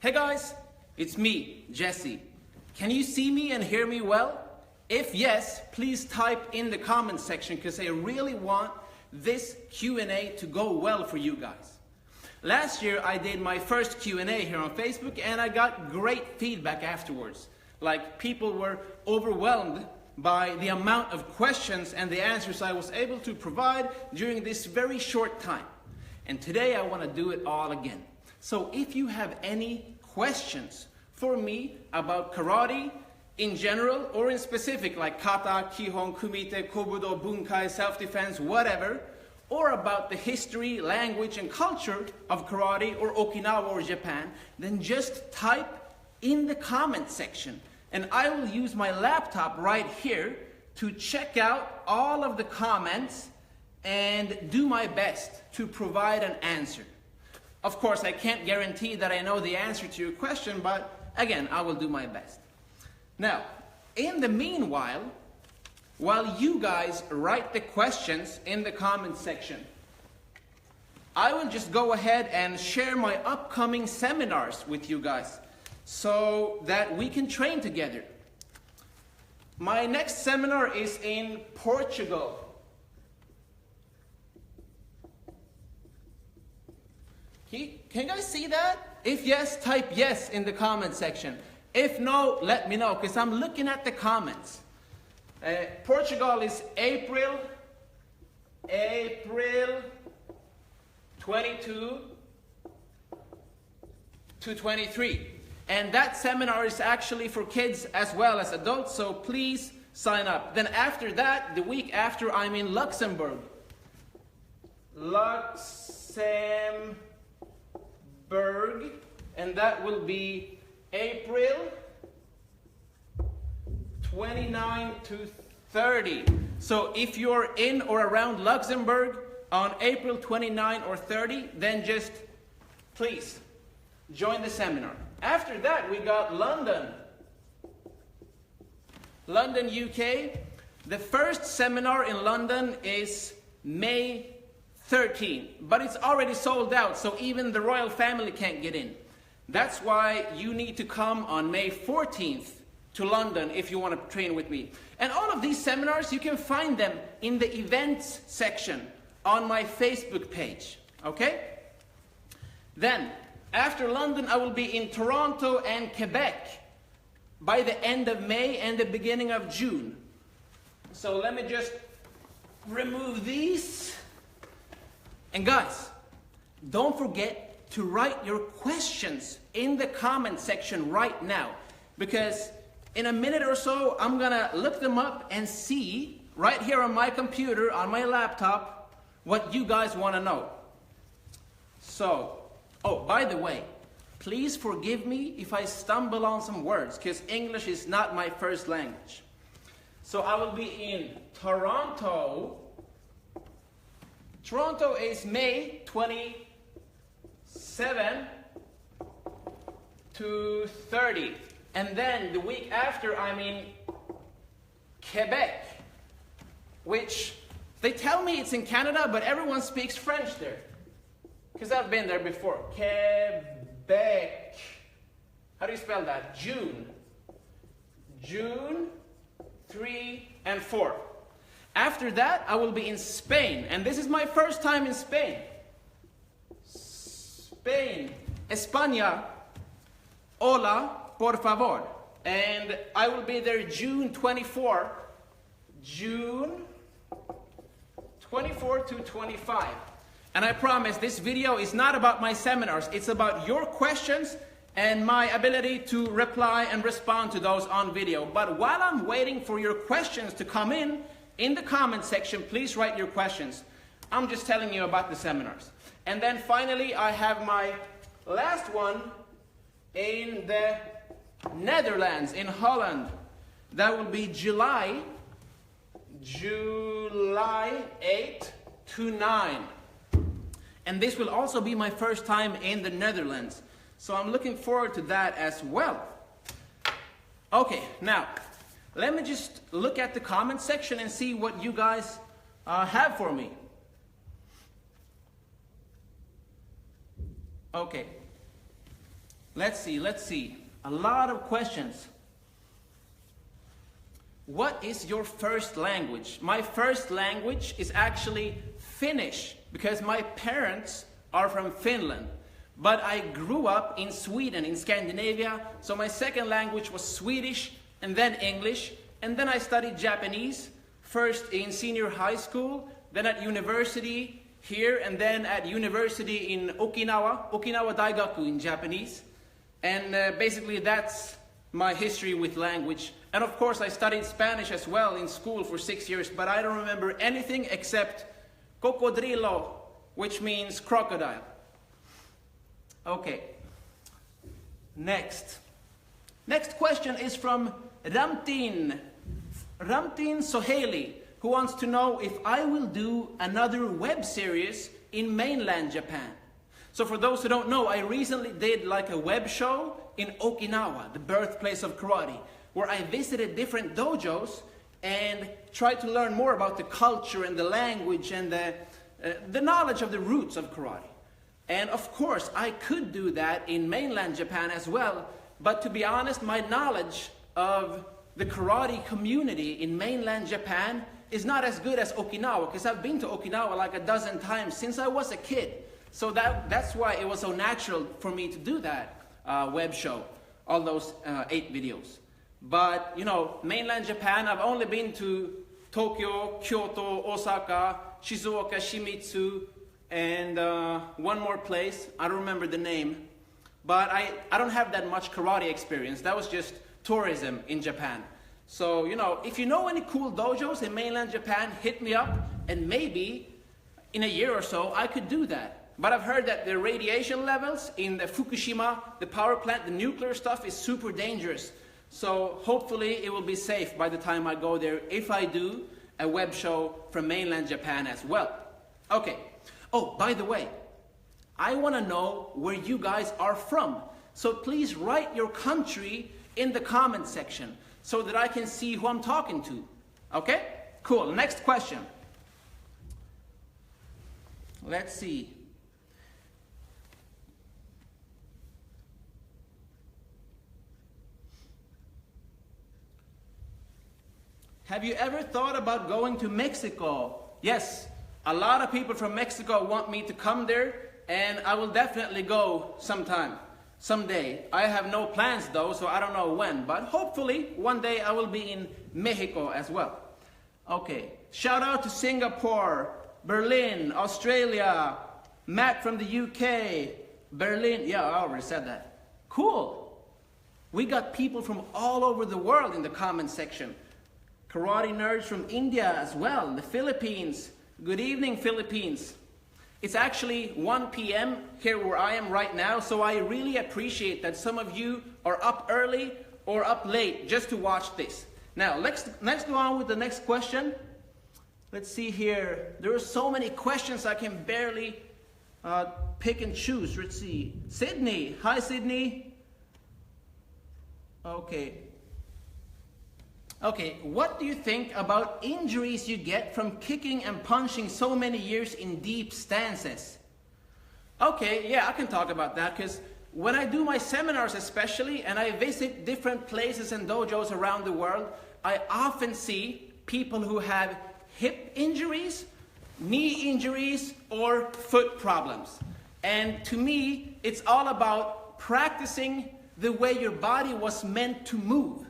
Hey guys, it's me, Jesse. Can you see me and hear me well? If yes, please type in the comment section because I really want this Q&A to go well for you guys. Last year I did my first Q&A here on Facebook and I got great feedback afterwards. Like people were overwhelmed by the amount of questions and the answers I was able to provide during this very short time. And today I want to do it all again. So if you have any questions for me about karate in general or in specific like kata, kihon, kumite, kobudo, bunkai, self-defense, whatever, or about the history, language and culture of karate or Okinawa or Japan, then just type in the comment section and I will use my laptop right here to check out all of the comments and do my best to provide an answer. Of course, I can't guarantee that I know the answer to your question, but again, I will do my best. Now, in the meanwhile, while you guys write the questions in the comment section, I will just go ahead and share my upcoming seminars with you guys so that we can train together. My next seminar is in Portugal. Can you guys see that? If yes, type yes in the comment section. If no, let me know because I'm looking at the comments. Portugal is April 22 to 23. And that seminar is actually for kids as well as adults, so please sign up. Then after that, the week after, I'm in Luxembourg. And that will be April 29 to 30. So if you're in or around Luxembourg on April 29 or 30, then just please join the seminar. After that, we got London, UK. The first seminar in London is May 13, but it's already sold out, so even the royal family can't get in. That's why you need to come on May 14th to London if you want to train with me. And all of these seminars, you can find them in the events section on my Facebook page, okay? Then, after London, I will be in Toronto and Quebec by the end of May and the beginning of June. So let me just remove these. And guys, don't forget to write your questions in the comment section right now, because in a minute or so, I'm gonna look them up and see right here on my computer, on my laptop, what you guys wanna know. So, oh, by the way, please forgive me if I stumble on some words, because English is not my first language. So I will be in Toronto. Toronto is May 27 to 30. And then the week after, I'm in Quebec, which they tell me it's in Canada, but everyone speaks French there. Because I've been there before. Quebec. How do you spell that? June. June 3 and 4. After that, I will be in Spain, and this is my first time in Spain. Spain, España, hola, por favor. And I will be there June 24. June 24 to 25. And I promise this video is not about my seminars, it's about your questions and my ability to reply and respond to those on video. But while I'm waiting for your questions to come in the comment section, please write your questions. I'm just telling you about the seminars. And then finally, I have my last one in the Netherlands, in Holland. That will be July 8 to 9. And this will also be my first time in the Netherlands. So I'm looking forward to that as well. Okay, now, let me just look at the comment section and see what you guys have for me. Okay. Let's see. A lot of questions. What is your first language? My first language is actually Finnish because my parents are from Finland. But I grew up in Sweden, in Scandinavia, so my second language was Swedish and then English. And then I studied Japanese, first in senior high school, then at university here, and then at university in Okinawa Daigaku in Japanese. And basically that's my history with language. And of course I studied Spanish as well in school for 6 years, but I don't remember anything except cocodrilo, which means crocodile. Okay, next question is from Ramtin Soheli, who wants to know if I will do another web series in mainland Japan. So for those who don't know, I recently did like a web show in Okinawa, the birthplace of karate, where I visited different dojos and tried to learn more about the culture and the language and the knowledge of the roots of karate. And of course, I could do that in mainland Japan as well, but to be honest, my knowledge of the karate community in mainland Japan is not as good as Okinawa, because I've been to Okinawa like a dozen times since I was a kid. So that's why it was so natural for me to do that web show, all those 8 videos. But, you know, mainland Japan, I've only been to Tokyo, Kyoto, Osaka, Shizuoka, Shimizu, and one more place. I don't remember the name. But I don't have that much karate experience. That was just tourism in Japan. So, you know, if you know any cool dojos in mainland Japan, hit me up, and maybe in a year or so, I could do that. But I've heard that the radiation levels in the Fukushima, the power plant, the nuclear stuff is super dangerous. So hopefully it will be safe by the time I go there, if I do a web show from mainland Japan as well. Okay. Oh, by the way, I want to know where you guys are from. So please write your country in the comment section so that I can see who I'm talking to. Okay? Cool. Next question. Let's see. Have you ever thought about going to Mexico? Yes, a lot of people from Mexico want me to come there, and I will definitely go someday. I have no plans though, so I don't know when, but hopefully one day I will be in Mexico as well. Okay, shout out to Singapore, Berlin, Australia, Matt from the UK, Berlin, yeah, I already said that. Cool. We got people from all over the world in the comment section. Karate nerds from India as well, the Philippines. Good evening, Philippines. It's actually 1 p.m. here where I am right now, so I really appreciate that some of you are up early or up late just to watch this. Now, let's go on with the next question. Let's see here. There are so many questions I can barely pick and choose. Let's see. Sydney. Hi, Sydney. Okay. Okay, what do you think about injuries you get from kicking and punching so many years in deep stances? Okay, yeah, I can talk about that, because when I do my seminars especially, and I visit different places and dojos around the world, I often see people who have hip injuries, knee injuries, or foot problems. And to me, it's all about practicing the way your body was meant to move.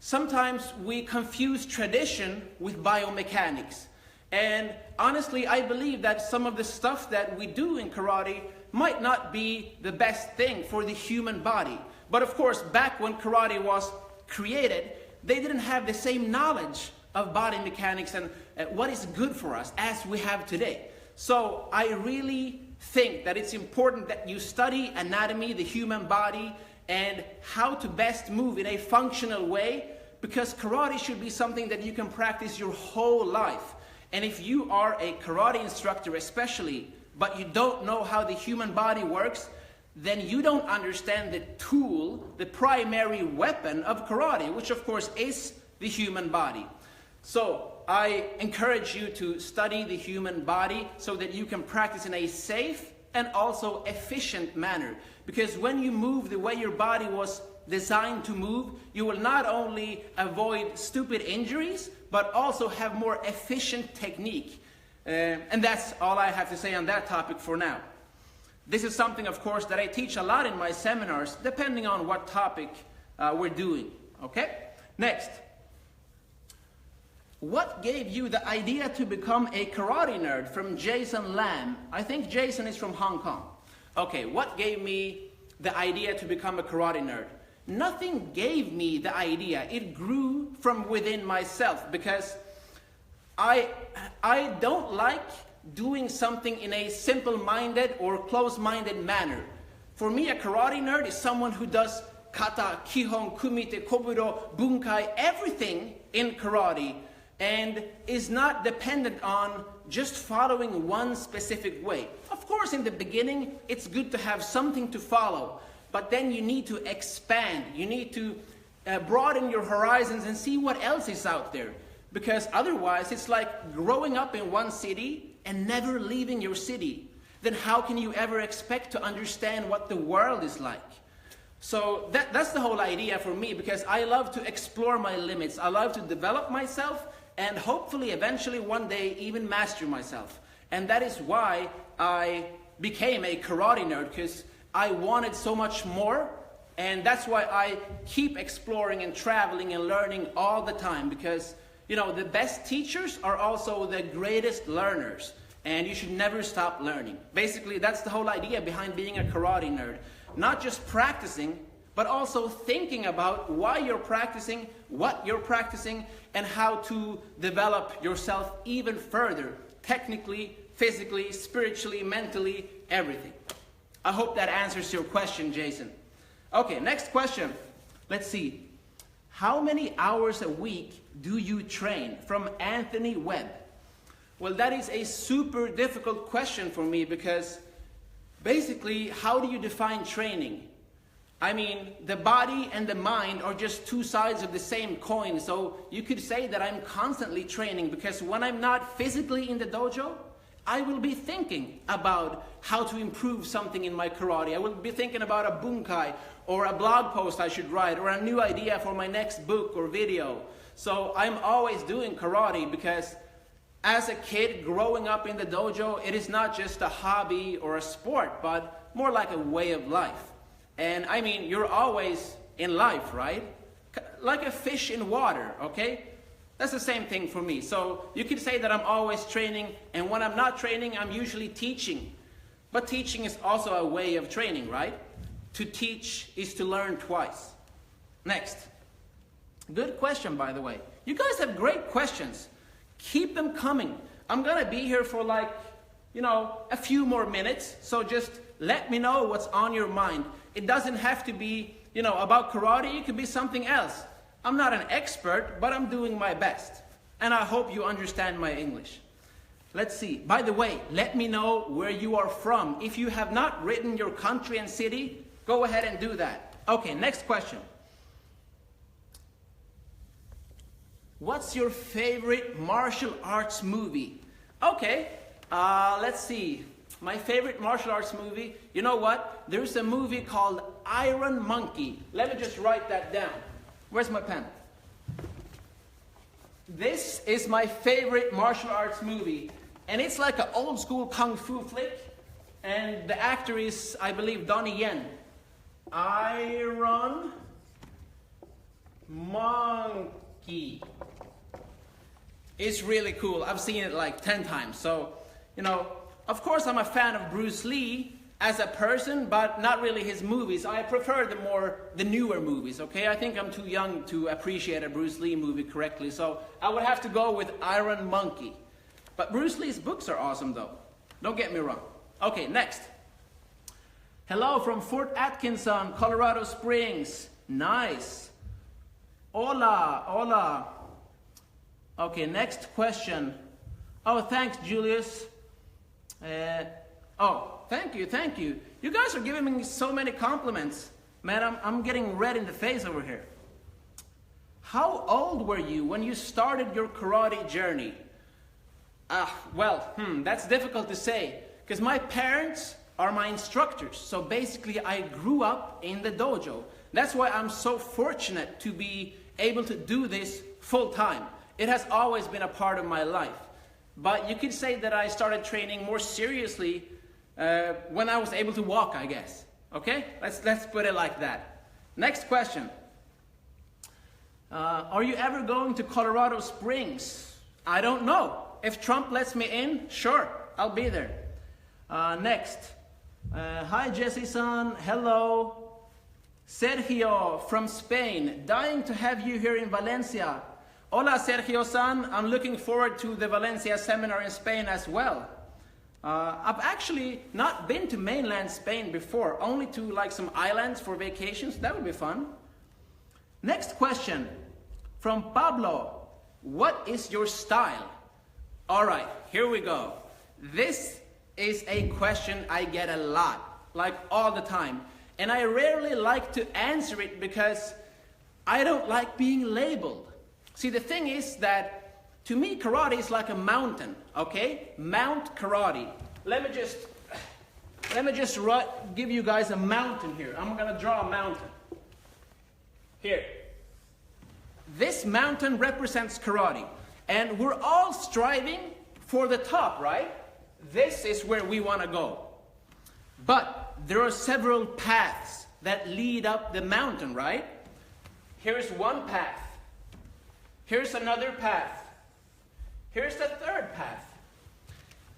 Sometimes we confuse tradition with biomechanics. And honestly, I believe that some of the stuff that we do in karate might not be the best thing for the human body. But of course, back when karate was created, they didn't have the same knowledge of body mechanics and what is good for us as we have today. So I really think that it's important that you study anatomy, the human body, and how to best move in a functional way, because karate should be something that you can practice your whole life. And if you are a karate instructor especially, but you don't know how the human body works, then you don't understand the tool, the primary weapon of karate, which of course is the human body. So I encourage you to study the human body so that you can practice in a safe and also efficient manner. Because when you move the way your body was designed to move, you will not only avoid stupid injuries, but also have more efficient technique. And that's all I have to say on that topic for now. This is something, of course, that I teach a lot in my seminars, depending on what topic we're doing. Okay? Next. What gave you the idea to become a karate nerd? From Jason Lam. I think Jason is from Hong Kong. Okay, what gave me the idea to become a karate nerd? Nothing gave me the idea. It grew from within myself, because I don't like doing something in a simple-minded or close-minded manner. For me, a karate nerd is someone who does kata, kihon, kumite, kobudo, bunkai, everything in karate, and is not dependent on just following one specific way. Of course, in the beginning, it's good to have something to follow, but then you need to expand. You need to broaden your horizons and see what else is out there. Because otherwise, it's like growing up in one city and never leaving your city. Then how can you ever expect to understand what the world is like? So that's the whole idea for me, because I love to explore my limits. I love to develop myself, and hopefully eventually one day even master myself. And that is why I became a karate nerd, because I wanted so much more. And that's why I keep exploring and traveling and learning all the time, because you know, the best teachers are also the greatest learners, and you should never stop learning. Basically, that's the whole idea behind being a karate nerd. Not just practicing, but also thinking about why you're practicing, what you're practicing, and how to develop yourself even further, technically, physically, spiritually, mentally, everything. I hope that answers your question, Jason. Okay, next question. Let's see. How many hours a week do you train? From Anthony Webb. Well, that is a super difficult question for me, because basically, how do you define training? I mean, the body and the mind are just two sides of the same coin. So you could say that I'm constantly training, because when I'm not physically in the dojo, I will be thinking about how to improve something in my karate. I will be thinking about a bunkai, or a blog post I should write, or a new idea for my next book or video. So I'm always doing karate, because as a kid growing up in the dojo, it is not just a hobby or a sport, but more like a way of life. And I mean, you're always in life, right? Like a fish in water, okay? That's the same thing for me. So you could say that I'm always training, and when I'm not training, I'm usually teaching. But teaching is also a way of training, right? To teach is to learn twice. Next. Good question, by the way. You guys have great questions. Keep them coming. I'm going to be here for like, a few more minutes. So just let me know what's on your mind. It doesn't have to be, about karate. It could be something else. I'm not an expert, but I'm doing my best. And I hope you understand my English. Let's see. By the way, let me know where you are from. If you have not written your country and city, go ahead and do that. Okay, next question. What's your favorite martial arts movie? Okay, let's see. My favorite martial arts movie, you know what? There's a movie called Iron Monkey. Let me just write that down. Where's my pen? This is my favorite martial arts movie. And it's like an old school kung fu flick. And the actor is, I believe, Donnie Yen. Iron Monkey. It's really cool. I've seen it like 10 times. So, of course I'm a fan of Bruce Lee as a person, but not really his movies. I prefer the newer movies, okay? I think I'm too young to appreciate a Bruce Lee movie correctly. So I would have to go with Iron Monkey. But Bruce Lee's books are awesome though. Don't get me wrong. Okay, next. Hello from Fort Atkinson, Colorado Springs. Nice. Hola, hola. Okay, next question. Oh, thanks, Julius. Thank you. You guys are giving me so many compliments. Man, I'm getting red in the face over here. How old were you when you started your karate journey? That's difficult to say. Because my parents are my instructors. So basically I grew up in the dojo. That's why I'm so fortunate to be able to do this full time. It has always been a part of my life. But you could say that I started training more seriously when I was able to walk, I guess. Okay? Let's put it like that. Next question. Are you ever going to Colorado Springs? I don't know. If Trump lets me in, sure, I'll be there. Next. Hi Jesse-san, hello. Sergio from Spain, dying to have you here in Valencia. Hola Sergio-san, I'm looking forward to the Valencia seminar in Spain as well. I've actually not been to mainland Spain before, only to like some islands for vacations. That would be fun. Next question from Pablo. What is your style? All right, here we go. This is a question I get a lot, like all the time. And I rarely like to answer it because I don't like being labeled. See, the thing is that to me, karate is like a mountain, okay? Mount Karate. Let me just give you guys a mountain here. I'm gonna draw a mountain. Here. This mountain represents karate. And we're all striving for the top, right? This is where we wanna go. But there are several paths that lead up the mountain, right? Here's one path. Here's another path. Here's the third path.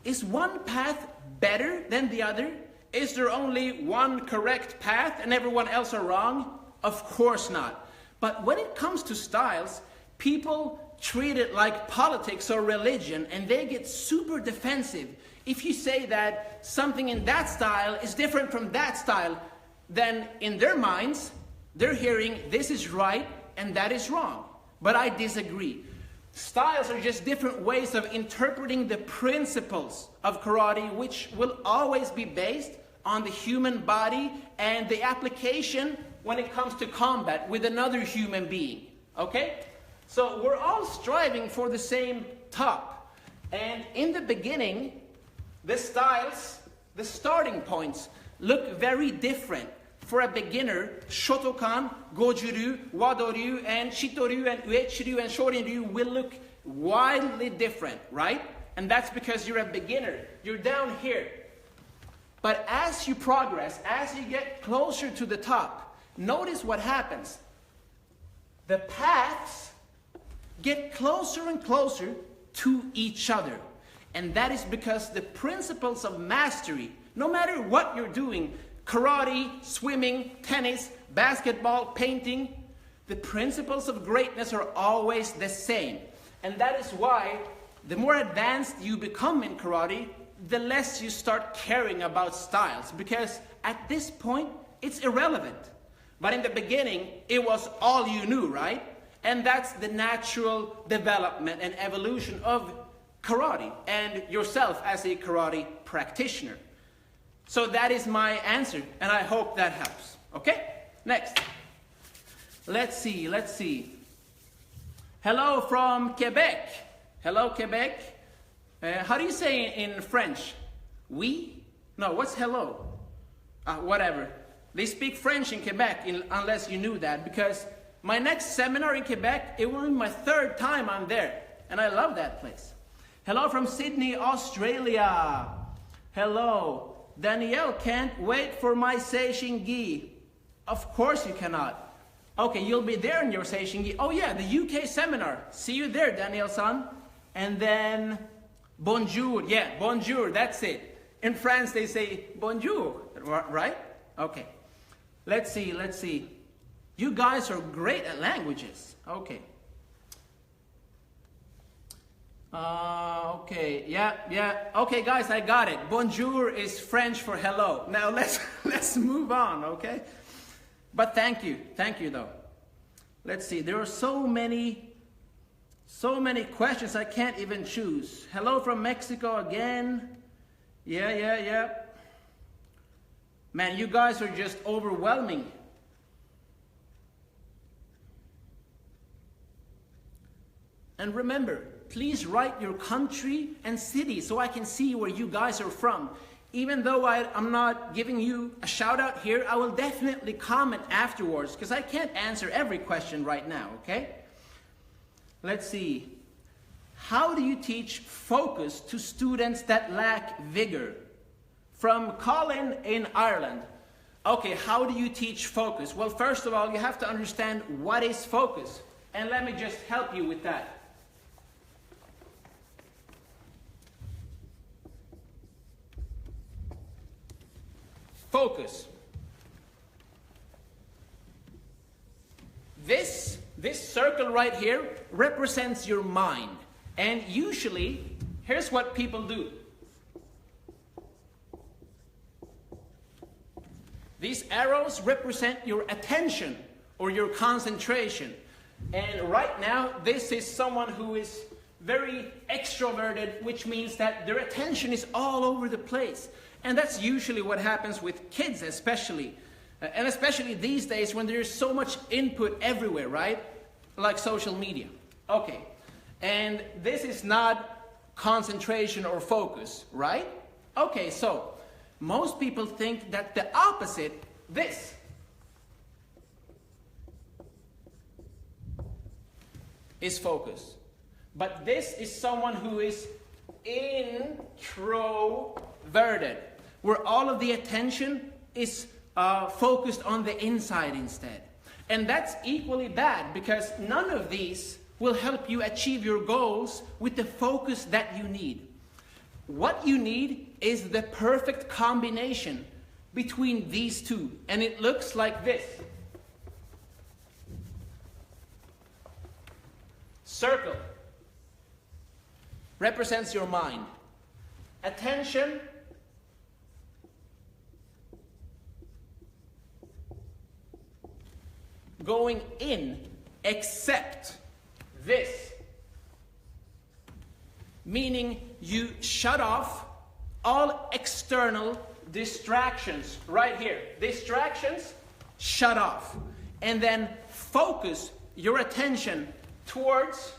Is one path better than the other? Is there only one correct path and everyone else are wrong? Of course not. But when it comes to styles, people treat it like politics or religion and they get super defensive. If you say that something in that style is different from that style, then in their minds, they're hearing this is right and that is wrong. But I disagree. Styles are just different ways of interpreting the principles of karate, which will always be based on the human body and the application when it comes to combat with another human being. Okay? So we're all striving for the same top. And in the beginning, the styles, the starting points, look very different. For a beginner, Shotokan, Goju-ryu, Wado-ryu, and Shito-ryu, and Uechi-ryu, and Shorin-ryu will look wildly different, right? And that's because you're a beginner. You're down here. But as you progress, as you get closer to the top, notice what happens. The paths get closer and closer to each other. And that is because the principles of mastery, no matter what you're doing, karate, swimming, tennis, basketball, painting, the principles of greatness are always the same. And that is why the more advanced you become in karate, the less you start caring about styles. Because at this point, it's irrelevant. But in the beginning, it was all you knew, right? And that's the natural development and evolution of karate and yourself as a karate practitioner. So that is my answer, and I hope that helps. Okay? Next. Let's see. Hello from Quebec. Hello, Quebec. How do you say in French? Oui? No, what's hello? Whatever. They speak French in Quebec, unless you knew that, because my next seminar in Quebec, it will be my third time I'm there, and I love that place. Hello from Sydney, Australia. Hello. Danielle, can't wait for my Seishin Gi. Of course you cannot. Okay, you'll be there in your Seishin Gi. Oh yeah, the UK seminar. See you there, Danielle-san. And then, bonjour. Yeah, bonjour, that's it. In France, they say bonjour, right? Okay. Let's see. You guys are great at languages. Okay. Okay, yeah. Okay, guys, I got it. Bonjour is French for hello. Now let's move on, okay? But thank you though. Let's see. There are so many questions I can't even choose. Hello from Mexico again. Yeah. Man, you guys are just overwhelming. And remember, please write your country and city so I can see where you guys are from. even though I'm not giving you a shout out here, I will definitely comment afterwards because I can't answer every question right now, okay? Let's see. How do you teach focus to students that lack vigor? From Colin in Ireland. Okay, how do you teach focus? Well, first of all, you have to understand what is focus. And let me just help you with that. Focus. This circle right here represents your mind. And usually, here's what people do. These arrows represent your attention or your concentration. And right now, this is someone who is very extroverted, which means that their attention is all over the place. And that's usually what happens with kids especially. And especially these days when there's so much input everywhere, right? Like social media. Okay. And this is not concentration or focus, right? Okay, so most people think that the opposite, this, is focus. But this is someone who is introverted, where all of the attention is focused on the inside instead. And that's equally bad because none of these will help you achieve your goals with the focus that you need. What you need is the perfect combination between these two. And it looks like this. Circle represents your mind. Attention going in, except this. Meaning you shut off all external distractions right here. Distractions, shut off. And then focus your attention towards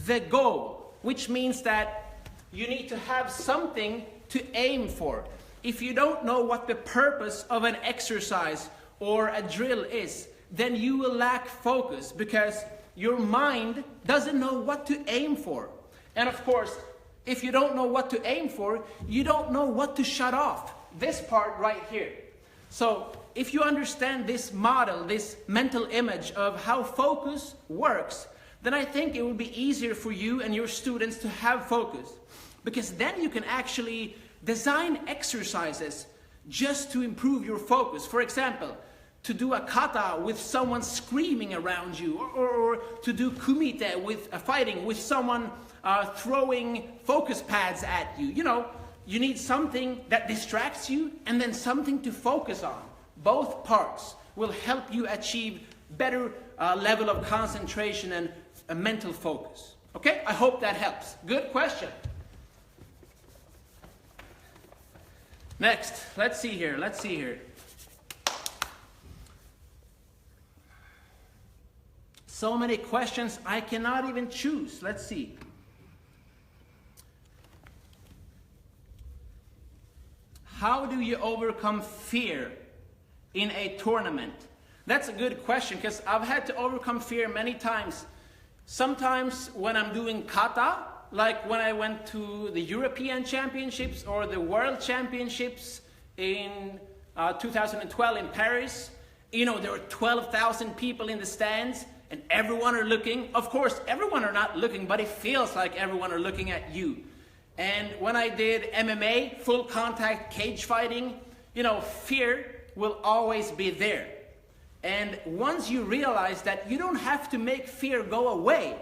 the goal, which means that you need to have something to aim for. If you don't know what the purpose of an exercise or a drill is, then you will lack focus because your mind doesn't know what to aim for. And of course, if you don't know what to aim for, you don't know what to shut off. This part right here. So if you understand this model, this mental image of how focus works, then I think it will be easier for you and your students to have focus. Because then you can actually design exercises just to improve your focus. For example, to do a kata with someone screaming around you, or to do kumite with fighting with someone throwing focus pads at you. You know, you need something that distracts you and then something to focus on. Both parts will help you achieve better level of concentration and mental focus. Okay, I hope that helps. Good question. Next, let's see here. So many questions, I cannot even choose. Let's see. How do you overcome fear in a tournament? That's a good question because I've had to overcome fear many times. Sometimes when I'm doing kata, like when I went to the European Championships or the World Championships in 2012 in Paris, you know, there were 12,000 people in the stands and everyone are looking. Of course, everyone are not looking, but it feels like everyone are looking at you. And when I did MMA, full contact cage fighting, you know, fear will always be there. And once you realize that you don't have to make fear go away,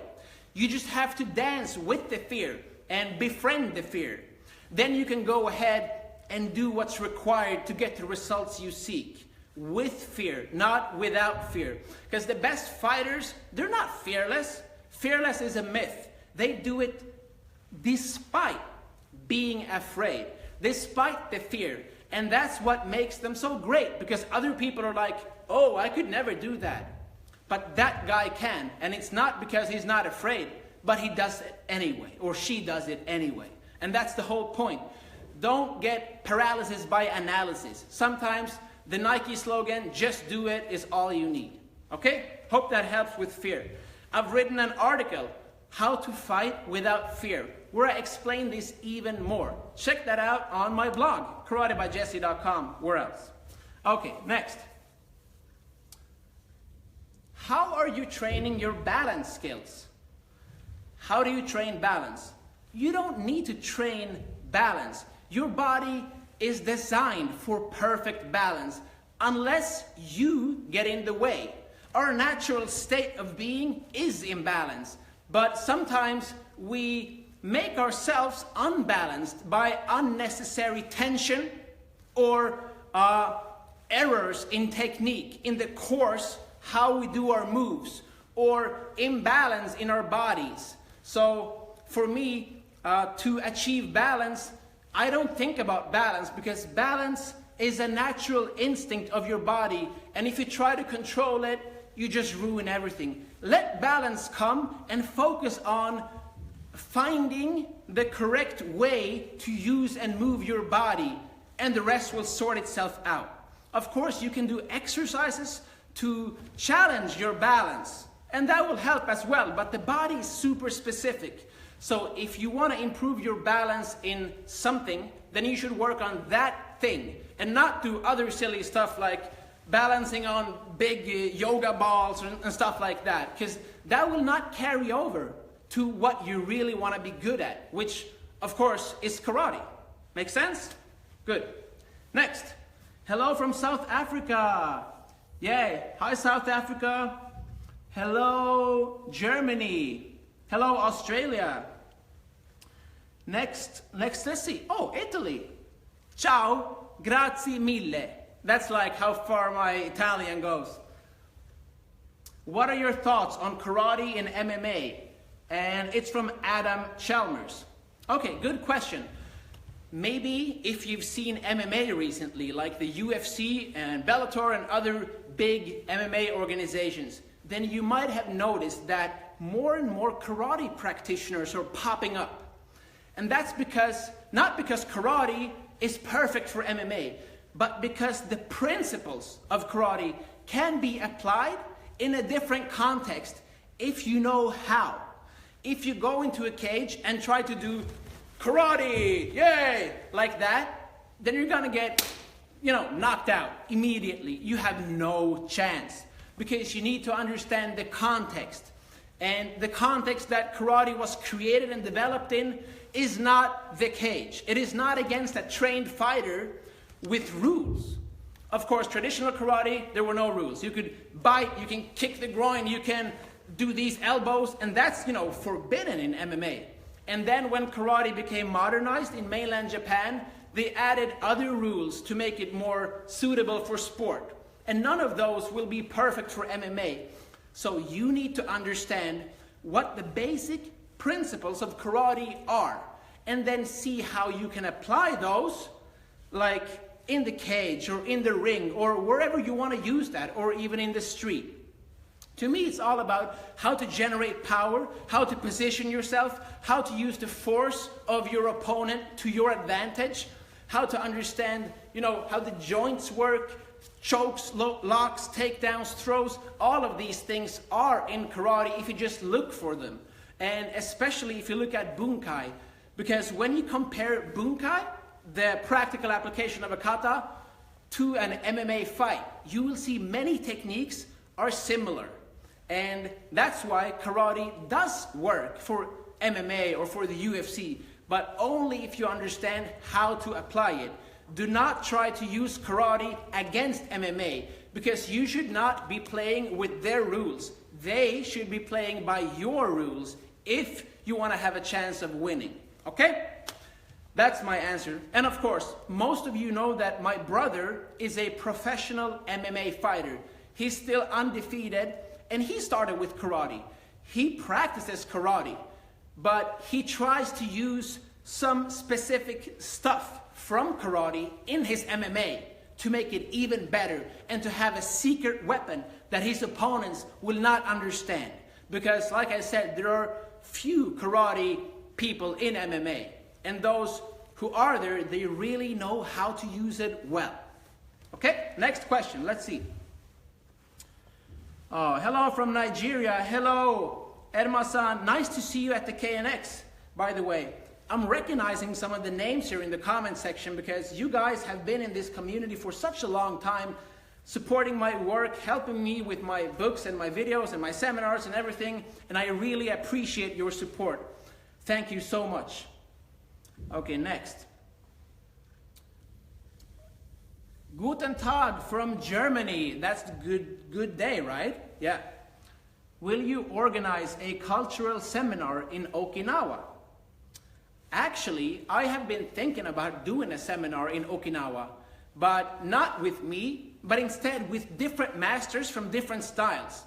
you just have to dance with the fear and befriend the fear. Then you can go ahead and do what's required to get the results you seek. With fear, not without fear. Because the best fighters, they're not fearless. Fearless is a myth. They do it despite being afraid, despite the fear. And that's what makes them so great, because other people are like, oh, I could never do that. But that guy can, and it's not because he's not afraid, but he does it anyway, or she does it anyway. And that's the whole point. don't get paralysis by analysis. Sometimes the Nike slogan, just do it, is all you need. Okay? Hope that helps with fear. I've written an article, How to Fight Without Fear, where I explain this even more. Check that out on my blog, karatebyjesse.com. Where else? Okay, next. How are you training your balance skills? How do you train balance? You don't need to train balance. Your body is designed for perfect balance unless you get in the way. Our natural state of being is imbalance, but sometimes we make ourselves unbalanced by unnecessary tension or errors in technique, in the course, how we do our moves, or imbalance in our bodies. So for me, to achieve balance, I don't think about balance, because balance is a natural instinct of your body, and if you try to control it, you just ruin everything. Let balance come and focus on finding the correct way to use and move your body, and the rest will sort itself out. Of course, you can do exercises to challenge your balance, and that will help as well, but the body is super specific. So if you want to improve your balance in something, then you should work on that thing and not do other silly stuff like balancing on big yoga balls and stuff like that, because that will not carry over to what you really want to be good at, which of course is karate. Make sense? Good. Next. Hello from South Africa. Yay. Hi South Africa. Hello Germany. Hello Australia. Next, let's see. Oh, Italy. Ciao, grazie mille. That's like how far my Italian goes. What are your thoughts on karate and MMA? And it's from Adam Chalmers. Okay, good question. Maybe if you've seen MMA recently, like the UFC and Bellator and other big MMA organizations, then you might have noticed that more and more karate practitioners are popping up. And that's because, not because karate is perfect for MMA, but because the principles of karate can be applied in a different context if you know how. If you go into a cage and try to do karate, yay, like that, then you're gonna get, knocked out immediately. You have no chance, because you need to understand the context. And the context that karate was created and developed in is not the cage. It is not against a trained fighter with rules. Of course, traditional karate, there were no rules. You could bite, you can kick the groin, you can do these elbows, and that's, forbidden in MMA. And then when karate became modernized in mainland Japan, they added other rules to make it more suitable for sport. And none of those will be perfect for MMA. So you need to understand what the basic principles of karate are, and then see how you can apply those, like in the cage or in the ring or wherever you want to use that, or even in the street. To me, it's all about how to generate power, how to position yourself, how to use the force of your opponent to your advantage, how to understand, how the joints work, chokes, locks, takedowns, throws. All of these things are in karate if you just look for them. And especially if you look at bunkai, because when you compare bunkai, the practical application of a kata, to an MMA fight, you will see many techniques are similar. And that's why karate does work for MMA or for the UFC, but only if you understand how to apply it. Do not try to use karate against MMA, because you should not be playing with their rules. They should be playing by your rules if you want to have a chance of winning. Okay? That's my answer. And of course, most of you know that my brother is a professional MMA fighter. He's still undefeated, and he started with karate. He practices karate, but he tries to use some specific stuff from karate in his MMA to make it even better, and to have a secret weapon that his opponents will not understand. Because like I said, there are few karate people in MMA, and those who are there, they really know how to use it well. Okay, next question, let's see. Oh, hello from Nigeria. Hello, Erma-san. Nice to see you at the KNX, by the way. I'm recognizing some of the names here in the comment section because you guys have been in this community for such a long time, supporting my work, helping me with my books and my videos and my seminars and everything, and I really appreciate your support. Thank you so much. Okay, next. Guten Tag from Germany. That's the good day, right? Yeah. Will you organize a cultural seminar in Okinawa? Actually, I have been thinking about doing a seminar in Okinawa, but not with me, but instead with different masters from different styles,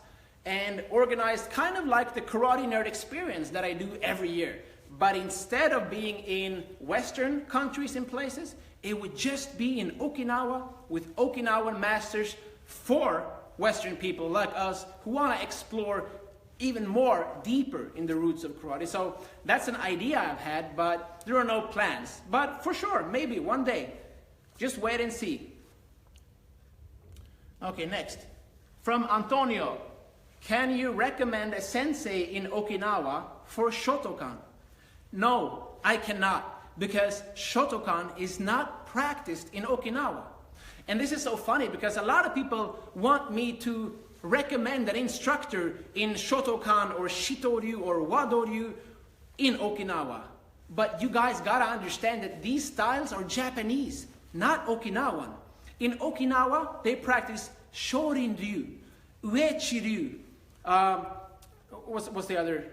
and organized kind of like the Karate Nerd experience that I do every year. But instead of being in Western countries and places, it would just be in Okinawa with Okinawan masters for Western people like us who want to explore even more deeper in the roots of karate. So that's an idea I've had, but there are no plans. But for sure, maybe one day. Just wait and see. Okay, next. From Antonio. Can you recommend a sensei in Okinawa for Shotokan? No, I cannot, because Shotokan is not practiced in Okinawa. And this is so funny because a lot of people want me to recommend an instructor in Shotokan or Shitoryu or Wadoryu in Okinawa. But you guys gotta understand that these styles are Japanese, not Okinawan. In Okinawa, they practice Shorin-ryu, Uechi-ryu. What's the other?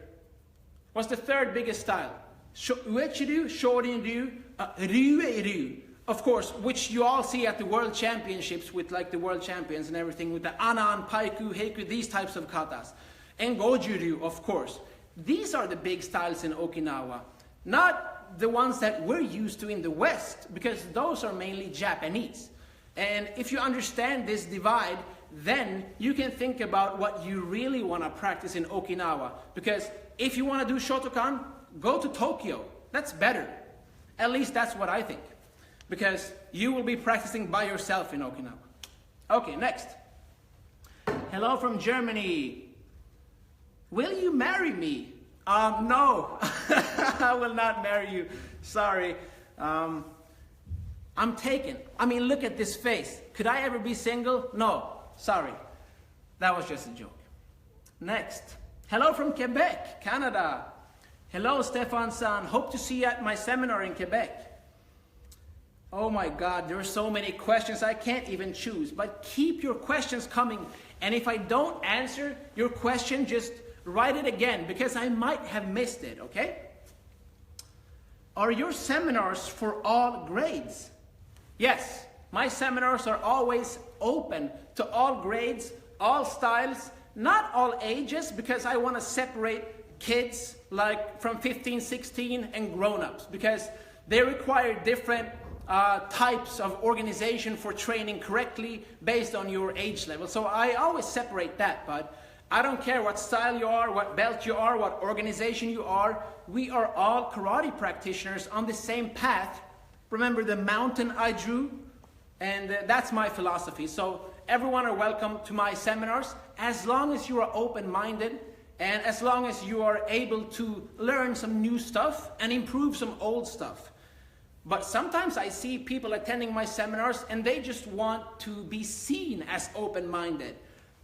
What's the third biggest style? Uechi-ryu, Shorin-ryu, Ryue-ryu. Of course, which you all see at the World Championships with like the World Champions and everything with the Anan, Paiku, Heiku, these types of katas. And Goju-ryu, of course. These are the big styles in Okinawa. Not the ones that we're used to in the West, because those are mainly Japanese. And if you understand this divide, then you can think about what you really want to practice in Okinawa. Because if you want to do Shotokan, go to Tokyo. That's better. At least that's what I think. Because you will be practicing by yourself in Okinawa. Okay, next. Hello from Germany. Will you marry me? No, I will not marry you. Sorry. I'm taken. I mean, look at this face. Could I ever be single? No, sorry. That was just a joke. Next. Hello from Quebec, Canada. Hello, Stefan-san. Hope to see you at my seminar in Quebec. Oh my God, there are so many questions I can't even choose. But keep your questions coming. And if I don't answer your question, just write it again because I might have missed it, okay? Are your seminars for all grades? Yes, my seminars are always open to all grades, all styles, not all ages, because I want to separate kids like from 15, 16 and grown-ups because they require different types of organization for training correctly based on your age level. So I always separate that, but I don't care what style you are, what belt you are, what organization you are. We are all karate practitioners on the same path. Remember the mountain I drew? And that's my philosophy. So everyone are welcome to my seminars as long as you are open-minded and as long as you are able to learn some new stuff and improve some old stuff. But sometimes I see people attending my seminars and they just want to be seen as open-minded.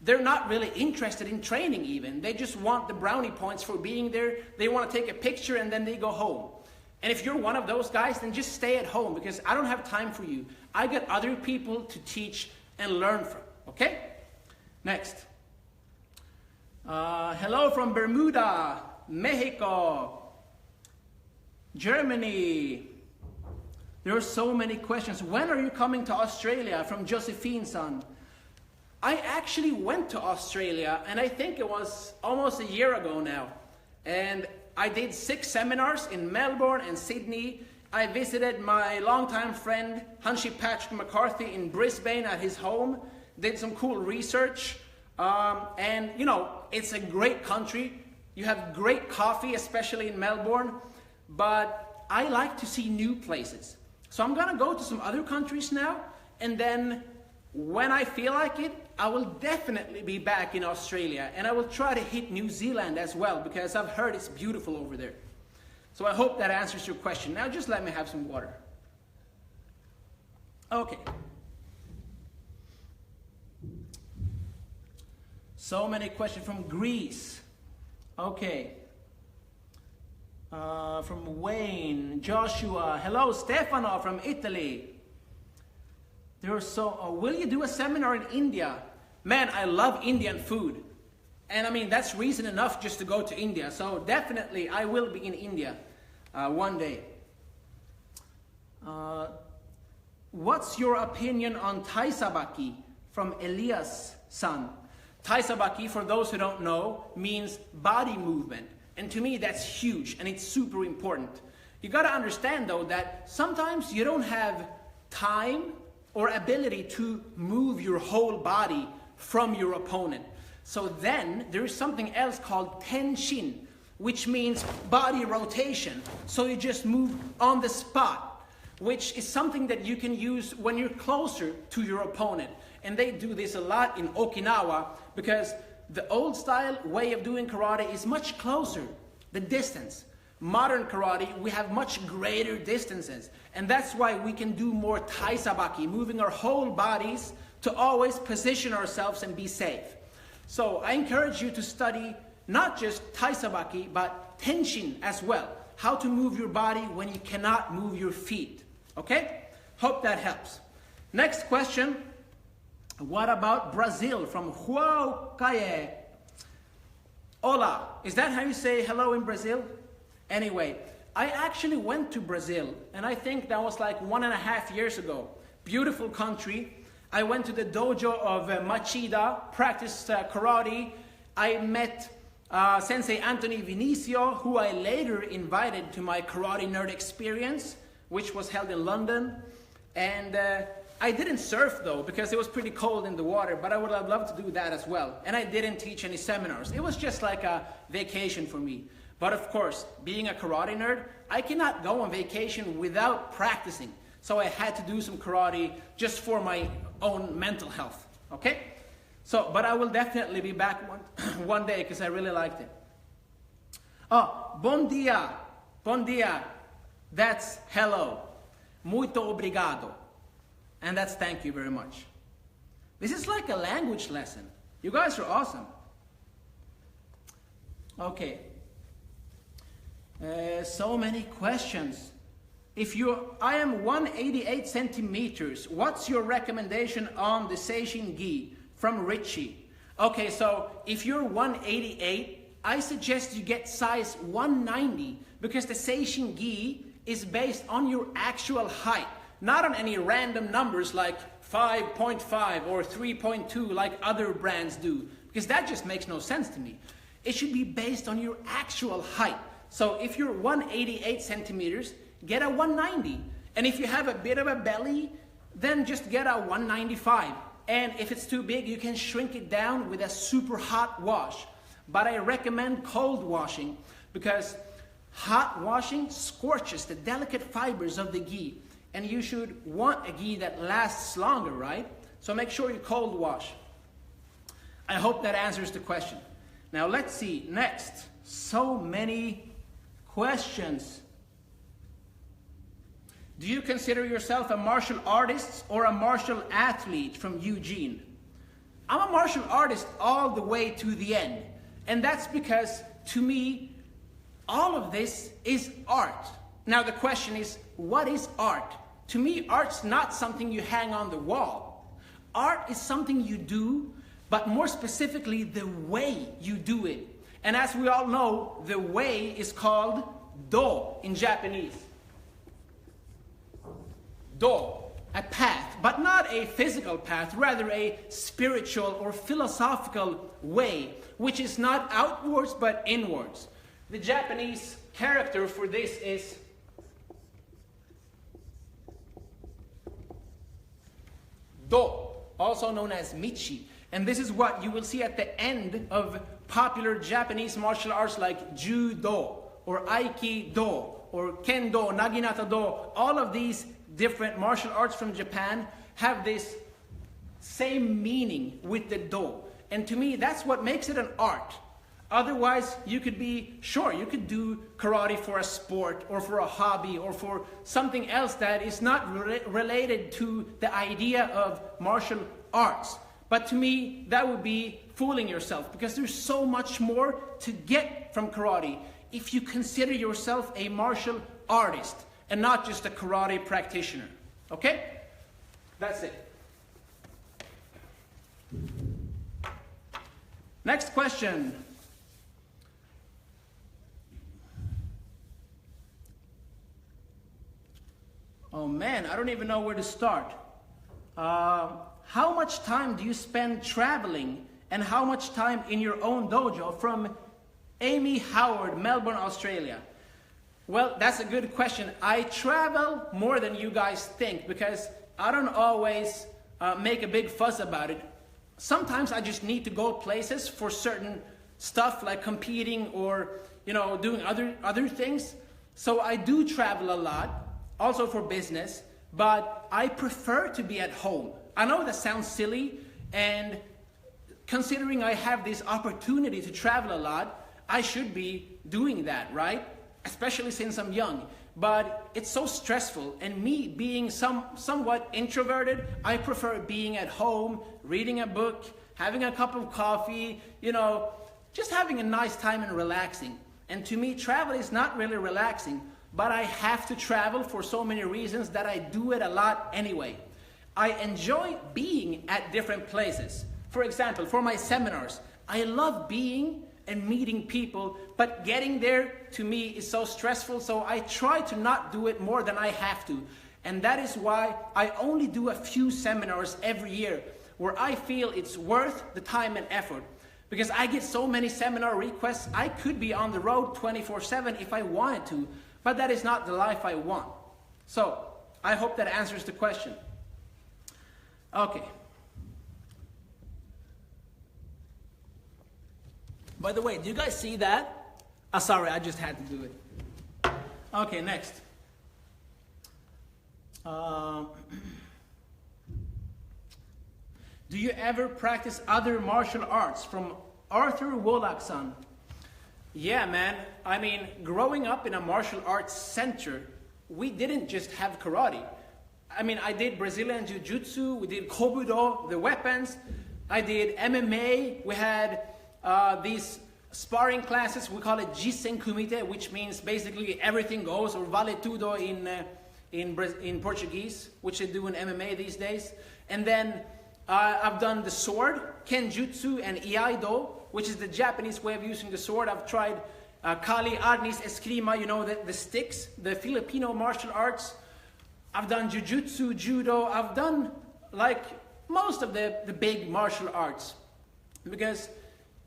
They're not really interested in training even. They just want the brownie points for being there. They want to take a picture and then they go home. And if you're one of those guys, then just stay at home because I don't have time for you. I got other people to teach and learn from, okay? Next. Hello from Bermuda, Mexico, Germany. There are so many questions. When are you coming to Australia? From Josephine-san. I actually went to Australia, and I think it was almost a year ago now. And I did 6 seminars in Melbourne and Sydney. I visited my longtime friend, Hanshi Patrick McCarthy, in Brisbane at his home. Did some cool research. And, you know, it's a great country. You have great coffee, especially in Melbourne. But I like to see new places. So I'm gonna go to some other countries now, and then when I feel like it, I will definitely be back in Australia, and I will try to hit New Zealand as well, because I've heard it's beautiful over there. So I hope that answers your question. Now just let me have some water. Okay. So many questions from Greece. Okay. From Wayne, Joshua. Hello, Stefano from Italy. Will you do a seminar in India? Man, I love Indian food. And I mean, that's reason enough just to go to India. So definitely I will be in India one day. What's your opinion on Thai sabaki? From Elias' son. Thai sabaki, for those who don't know, means body movement. And to me, that's huge and it's super important. You gotta understand though that sometimes you don't have time or ability to move your whole body from your opponent. So then there is something else called tenshin, which means body rotation. So you just move on the spot, which is something that you can use when you're closer to your opponent. And they do this a lot in Okinawa because the old style way of doing karate is much closer, the distance. Modern karate, we have much greater distances. And that's why we can do more Thai sabaki, moving our whole bodies to always position ourselves and be safe. So I encourage you to study not just Thai sabaki, but tenshin as well. How to move your body when you cannot move your feet. Okay? Hope that helps. Next question. What about Brazil? From Huaucaye. Hola. Is that how you say hello in Brazil? Anyway, I actually went to Brazil, and I think that was like 1.5 years ago. Beautiful country. I went to the dojo of Machida, practiced karate. I met Sensei Anthony Vinicio, who I later invited to my Karate Nerd experience, which was held in London. And I didn't surf though, because it was pretty cold in the water, but I would have loved to do that as well. And I didn't teach any seminars. It was just like a vacation for me. But of course, being a karate nerd, I cannot go on vacation without practicing. So I had to do some karate just for my own mental health, okay? So, but I will definitely be back one day because I really liked it. Oh, bom dia, bom dia. That's hello. Muito obrigado. And that's thank you very much. This is like a language lesson. You guys are awesome. Okay. So many questions. I am 188 centimeters. What's your recommendation on the Seishin Gi? From Richie. Okay, so if you're 188, I suggest you get size 190 because the Seishin Gi is based on your actual height, not on any random numbers like 5.5 or 3.2 like other brands do, because that just makes no sense to me. It should be based on your actual height. So if you're 188 centimeters, get a 190. And if you have a bit of a belly, then just get a 195. And if it's too big, you can shrink it down with a super hot wash. But I recommend cold washing because hot washing scorches the delicate fibers of the gi. And you should want a gi that lasts longer, right? So make sure you cold wash. I hope that answers the question. Now let's see, next. So many questions. Do you consider yourself a martial artist or a martial athlete? From Eugene. I'm a martial artist all the way to the end. And that's because, to me, all of this is art. Now the question is, what is art? To me, art's not something you hang on the wall. Art is something you do, but more specifically, the way you do it. And as we all know, the way is called do in Japanese. Do, a path, but not a physical path, rather a spiritual or philosophical way, which is not outwards but inwards. The Japanese character for this is do, also known as michi. And this is what you will see at the end of popular Japanese martial arts like judo or aikido or kendo, naginata do, all of these different martial arts from Japan have this same meaning with the do. And to me, that's what makes it an art. Otherwise, you could be, sure, you could do karate for a sport or for a hobby or for something else that is not related to the idea of martial arts. But to me, that would be fooling yourself, because there's so much more to get from karate if you consider yourself a martial artist and not just a karate practitioner. Okay? That's it. Next question. Oh man, I don't even know where to start. How much time do you spend traveling, and how much time in your own dojo? From Amy Howard, Melbourne, Australia. Well, that's a good question. I travel more than you guys think, because I don't always make a big fuss about it. Sometimes I just need to go places for certain stuff, like competing or, you know, doing other things. So I do travel a lot, also for business, but I prefer to be at home. I know that sounds silly, and considering I have this opportunity to travel a lot, I should be doing that, right? Especially since I'm young. But it's so stressful, and me being somewhat introverted, I prefer being at home, reading a book, having a cup of coffee, you know, just having a nice time and relaxing. And to me, travel is not really relaxing, but I have to travel for so many reasons that I do it a lot anyway. I enjoy being at different places. For example, for my seminars, I love being and meeting people, but getting there to me is so stressful, so I try to not do it more than I have to. And that is why I only do a few seminars every year where I feel it's worth the time and effort. Because I get so many seminar requests, I could be on the road 24/7 if I wanted to, but that is not the life I want. So, I hope that answers the question. Okay. By the way, do you guys see that? Oh, sorry, I just had to do it. Okay, next. Do you ever practice other martial arts? From Arthur Wolakson. Yeah, man. I mean, growing up in a martial arts center, we didn't just have karate. I mean, I did Brazilian Jiu-Jitsu, we did Kobudo, the weapons. I did MMA, we had these sparring classes, we call it Jisen Kumite, which means basically everything goes, or Vale Tudo in Portuguese, which they do in MMA these days. And then I've done the sword, Kenjutsu, and Iaido, which is the Japanese way of using the sword. I've tried Kali, Arnis, Eskrima, you know, the sticks, the Filipino martial arts. I've done Jiu-Jitsu, Judo. I've done like most of the big martial arts, because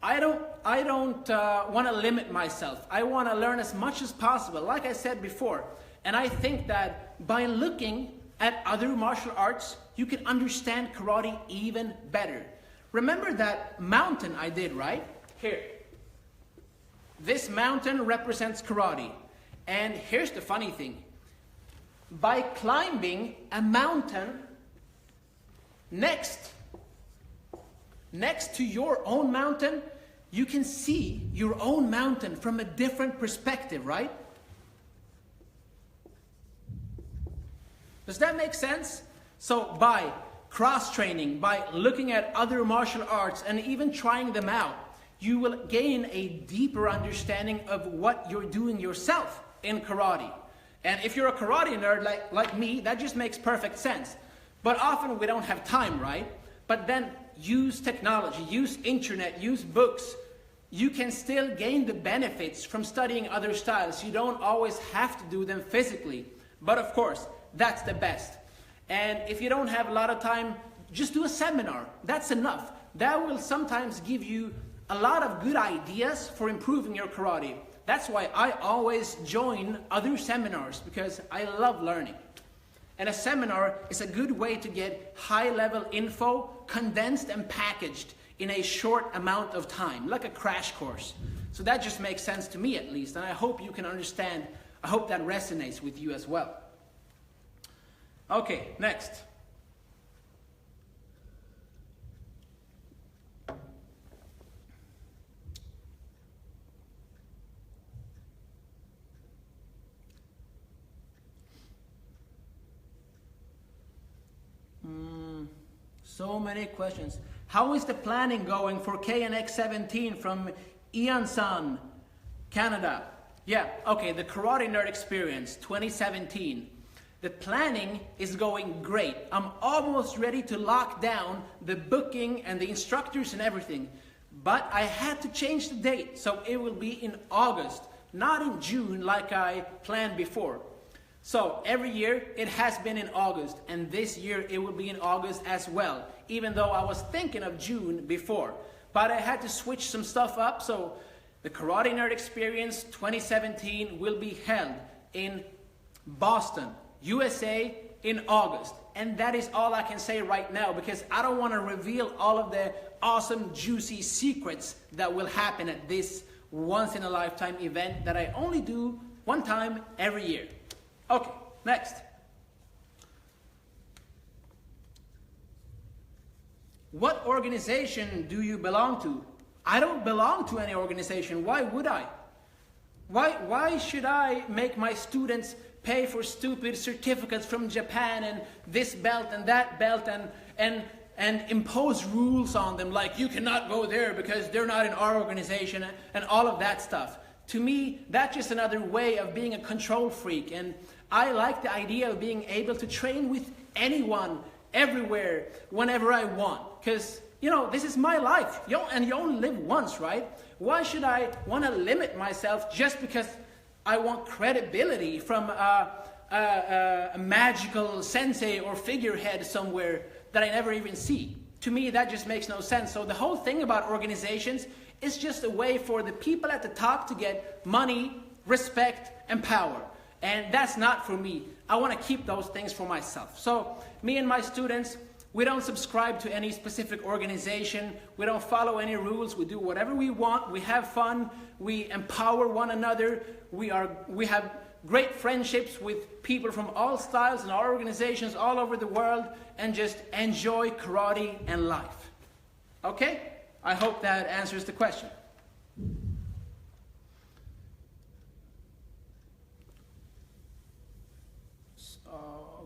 I don't want to limit myself. I want to learn as much as possible, like I said before. And I think that by looking at other martial arts, you can understand karate even better. Remember that mountain I did, right? Here. This mountain represents karate. And here's the funny thing. By climbing a mountain next to your own mountain, you can see your own mountain from a different perspective, right? Does that make sense? So by cross-training, by looking at other martial arts and even trying them out, you will gain a deeper understanding of what you're doing yourself in karate. And if you're a karate nerd like me, that just makes perfect sense. But often we don't have time, right? But then use technology, use internet, use books. You can still gain the benefits from studying other styles. You don't always have to do them physically. But of course, that's the best. And if you don't have a lot of time, just do a seminar. That's enough. That will sometimes give you a lot of good ideas for improving your karate. That's why I always join other seminars, because I love learning. And a seminar is a good way to get high-level info condensed and packaged in a short amount of time, like a crash course. So that just makes sense to me, at least, and I hope you can understand I hope that resonates with you as well. Okay, next. So many questions. How is the planning going for KNX 17 from Ian-san, Canada? Yeah, okay, the Karate Nerd Experience 2017. The planning is going great. I'm almost ready to lock down the booking and the instructors and everything. But I had to change the date, so it will be in August, not in June like I planned before. So every year it has been in August, and this year it will be in August as well, even though I was thinking of June before. But I had to switch some stuff up, so the Karate Nerd Experience 2017 will be held in Boston, USA in August. And that is all I can say right now, because I don't want to reveal all of the awesome, juicy secrets that will happen at this once-in-a-lifetime event that I only do one time every year. Okay, next. What organization do you belong to? I don't belong to any organization. Why would I? Why should I make my students pay for stupid certificates from Japan and this belt and that belt and impose rules on them like you cannot go there because they're not in our organization and all of that stuff? To me, that's just another way of being a control freak, and I like the idea of being able to train with anyone, everywhere, whenever I want. Because, you know, this is my life, and you only live once, right? Why should I want to limit myself just because I want credibility from a magical sensei or figurehead somewhere that I never even see? To me, that just makes no sense. So the whole thing about organizations is just a way for the people at the top to get money, respect, and power. And that's not for me. I want to keep those things for myself. So me and my students, we don't subscribe to any specific organization. We don't follow any rules. We do whatever we want. We have fun. We empower one another. We have great friendships with people from all styles and all organizations all over the world, and just enjoy karate and life. Okay? I hope that answers the question.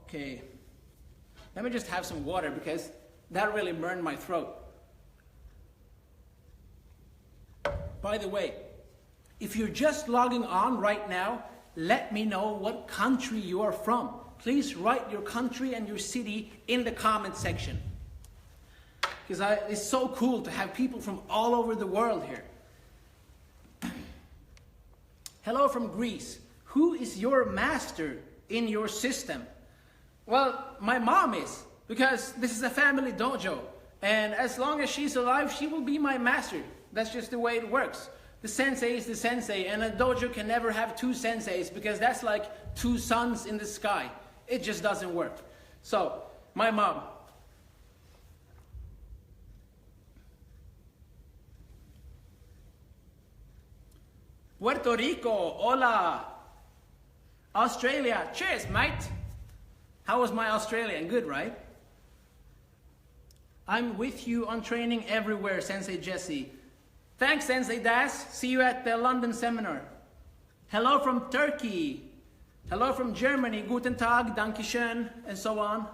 Okay, let me just have some water because that really burned my throat. By the way, if you're just logging on right now, let me know what country you are from. Please write your country and your city in the comment section. Because it's so cool to have people from all over the world here. Hello from Greece. Who is your master in your system? Well, my mom is, because this is a family dojo. And as long as she's alive, she will be my master. That's just the way it works. The sensei is the sensei, and a dojo can never have two senseis because that's like two suns in the sky. It just doesn't work. So, my mom. Puerto Rico, hola. Australia, cheers, mate. How was my Australian? Good, right? I'm with you on training everywhere, Sensei Jesse. Thanks, Sensei Das. See you at the London seminar. Hello from Turkey. Hello from Germany. Guten Tag, Dankeschön, and so on.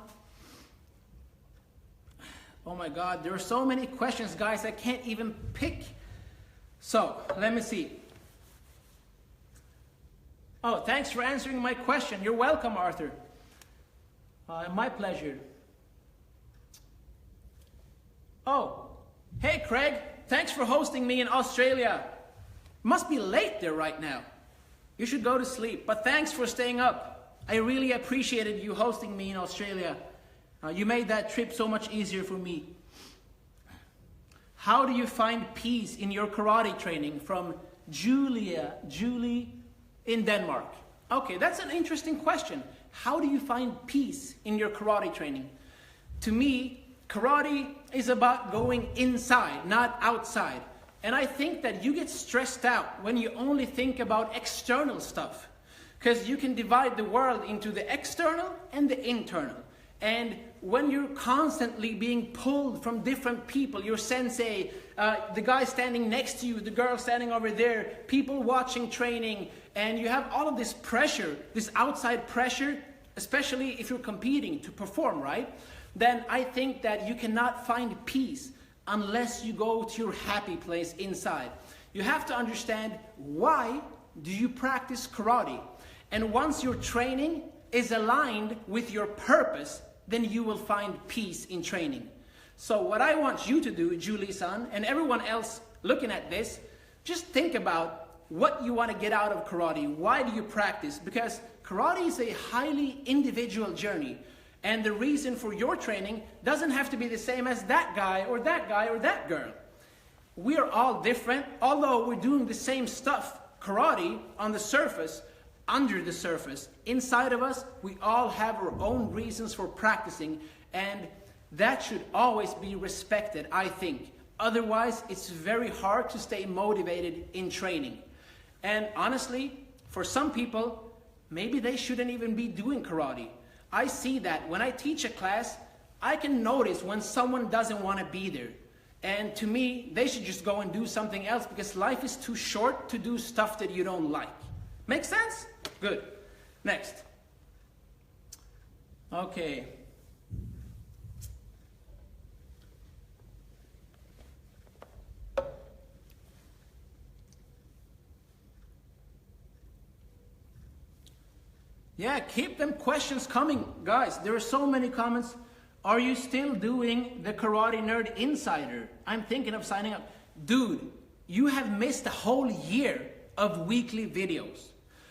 Oh my God, there are so many questions, guys. I can't even pick. So, let me see. Oh, thanks for answering my question. You're welcome, Arthur. My pleasure. Oh, hey Craig, thanks for hosting me in Australia. Must be late there right now. You should go to sleep, but thanks for staying up. I really appreciated you hosting me in Australia. You made that trip so much easier for me. How do you find peace in your karate training? From Julie in Denmark. Okay, that's an interesting question. How do you find peace in your karate training? To me, karate is about going inside, not outside. And I think that you get stressed out when you only think about external stuff. Because you can divide the world into the external and the internal. And when you're constantly being pulled from different people, your sensei, the guy standing next to you, the girl standing over there, people watching training, and you have all of this pressure, this outside pressure, especially if you're competing to perform, right? Then I think that you cannot find peace unless you go to your happy place inside. You have to understand, why do you practice karate? And once your training is aligned with your purpose, then you will find peace in training. So what I want you to do, Julie-san, and everyone else looking at this, just think about what you want to get out of karate. Why do you practice? Because karate is a highly individual journey. And the reason for your training doesn't have to be the same as that guy or that guy or that girl. We are all different, although we're doing the same stuff, karate, on the surface, under the surface. Inside of us, we all have our own reasons for practicing, and that should always be respected, I think. Otherwise, it's very hard to stay motivated in training. And honestly, for some people, maybe they shouldn't even be doing karate. I see that when I teach a class, I can notice when someone doesn't want to be there. And to me, they should just go and do something else, because life is too short to do stuff that you don't like. Make sense? Good. Next. Okay. Yeah, keep them questions coming. Guys, there are so many comments. Are you still doing the Karate Nerd Insider? I'm thinking of signing up. Dude, you have missed a whole year of weekly videos.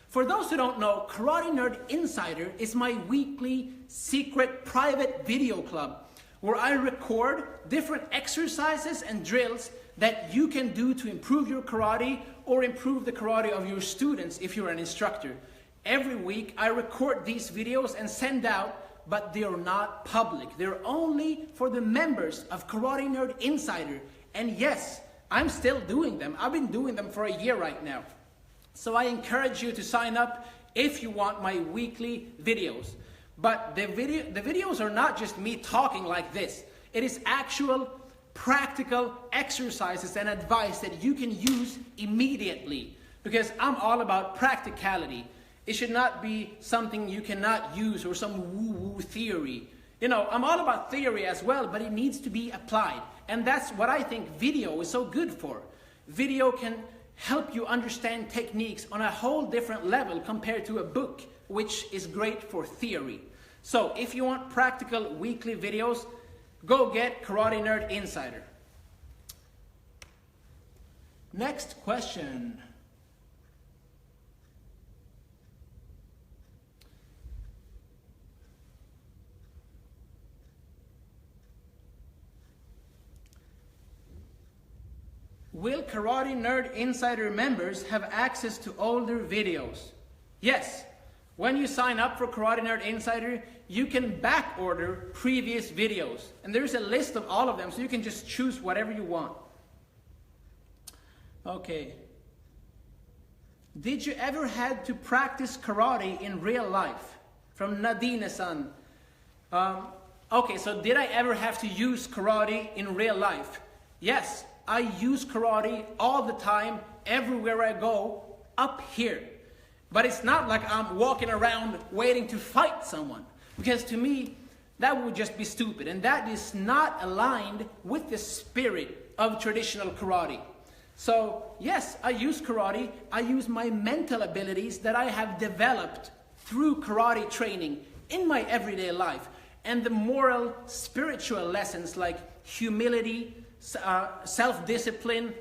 For those who don't know, Karate Nerd Insider is my weekly secret private video club where I record different exercises and drills that you can do to improve your karate or improve the karate of your students if you're an instructor. Every week I record these videos and send out, but they are not public. They're only for the members of Karate Nerd Insider. And yes, I'm still doing them. I've been doing them for a year right now. So I encourage you to sign up if you want my weekly videos. But the videos are not just me talking like this. It is actual practical exercises and advice that you can use immediately, because I'm all about practicality. It should not be something you cannot use or some woo-woo theory. You know, I'm all about theory as well, but it needs to be applied. And that's what I think video is so good for. Video can help you understand techniques on a whole different level compared to a book, which is great for theory. So if you want practical weekly videos, go get Karate Nerd Insider. Next question. Will Karate Nerd Insider members have access to older videos? Yes. When you sign up for Karate Nerd Insider, you can back order previous videos. And there's a list of all of them, so you can just choose whatever you want. Okay. Did you ever had to practice karate in real life? From Nadine-san. Okay, so did I ever have to use karate in real life? Yes. I use karate all the time, everywhere I go, up here. But it's not like I'm walking around waiting to fight someone. Because to me, that would just be stupid. And that is not aligned with the spirit of traditional karate. So, yes, I use karate. I use my mental abilities that I have developed through karate training in my everyday life. And the moral, spiritual lessons like humility, self-discipline,